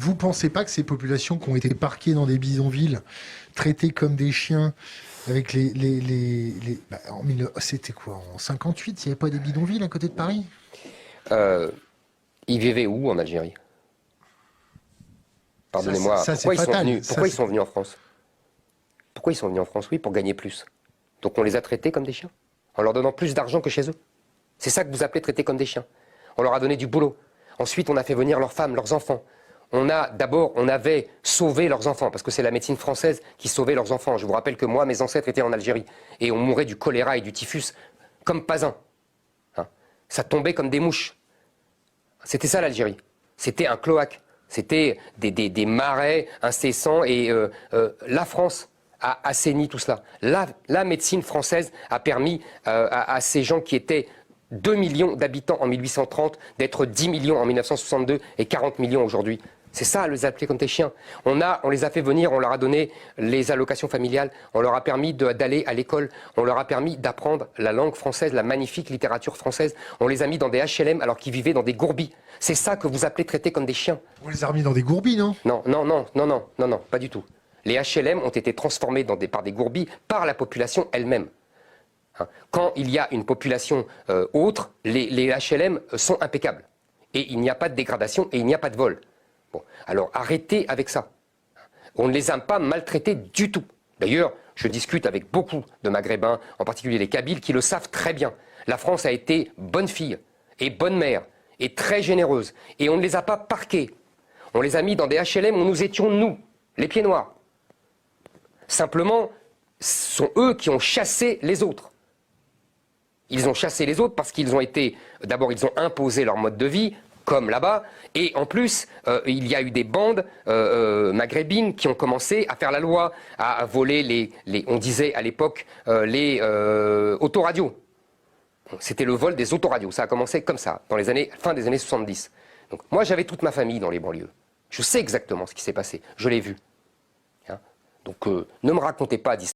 Vous pensez pas que ces populations qui ont été parquées dans des bidonvilles, traitées comme des chiens, avec c'était quoi, en 58, il n'y avait pas des bidonvilles à côté de Paris? Euh, Ils vivaient où en Algérie? Pardonnez-moi, Ça c'est pourquoi ils sont fatal. venus, pourquoi ils sont venus en France? Pourquoi ils sont venus en France? Oui, pour gagner plus. Donc on les a traités comme des chiens, en leur donnant plus d'argent que chez eux. C'est ça que vous appelez traiter comme des chiens. On leur a donné du boulot. Ensuite, on a fait venir leurs femmes, leurs enfants. On avait sauvé leurs enfants, parce que c'est la médecine française qui sauvait leurs enfants. Je vous rappelle que moi, mes ancêtres étaient en Algérie, et on mourait du choléra et du typhus comme pas un. Hein. Ça tombait comme des mouches. C'était ça l'Algérie. C'était un cloaque. C'était des marais incessants, et la France a assaini tout cela. La médecine française a permis à ces gens qui étaient 2 millions d'habitants en 1830 d'être 10 millions en 1962 et 40 millions aujourd'hui. C'est ça, les appeler comme des chiens. On les a fait venir, on leur a donné les allocations familiales, on leur a permis d'aller à l'école, on leur a permis d'apprendre la langue française, la magnifique littérature française. On les a mis dans des HLM alors qu'ils vivaient dans des gourbis. C'est ça que vous appelez traiter comme des chiens. On les a remis dans des gourbis, non? Non, non, non, non, non, non, non, pas du tout. Les HLM ont été transformés par des gourbis par la population elle-même. Quand il y a une population autre, les HLM sont impeccables. Et il n'y a pas de dégradation et il n'y a pas de vol. Bon, alors arrêtez avec ça. On ne les a pas maltraités du tout. D'ailleurs, je discute avec beaucoup de Maghrébins, en particulier les Kabyles, qui le savent très bien. La France a été bonne fille et bonne mère et très généreuse. Et on ne les a pas parqués. On les a mis dans des HLM où nous étions, nous, les pieds noirs. Simplement, ce sont eux qui ont chassé les autres. Ils ont chassé les autres parce qu'ils ont été... D'abord, ils ont imposé leur mode de vie, comme là-bas, et en plus, il y a eu des bandes maghrébines qui ont commencé à faire la loi, à voler on disait à l'époque, les autoradios. C'était le vol des autoradios, ça a commencé comme ça, dans fin des années 70. Donc moi, j'avais toute ma famille dans les banlieues. Je sais exactement ce qui s'est passé, je l'ai vu. Hein. Donc ne me racontez pas d'histoire.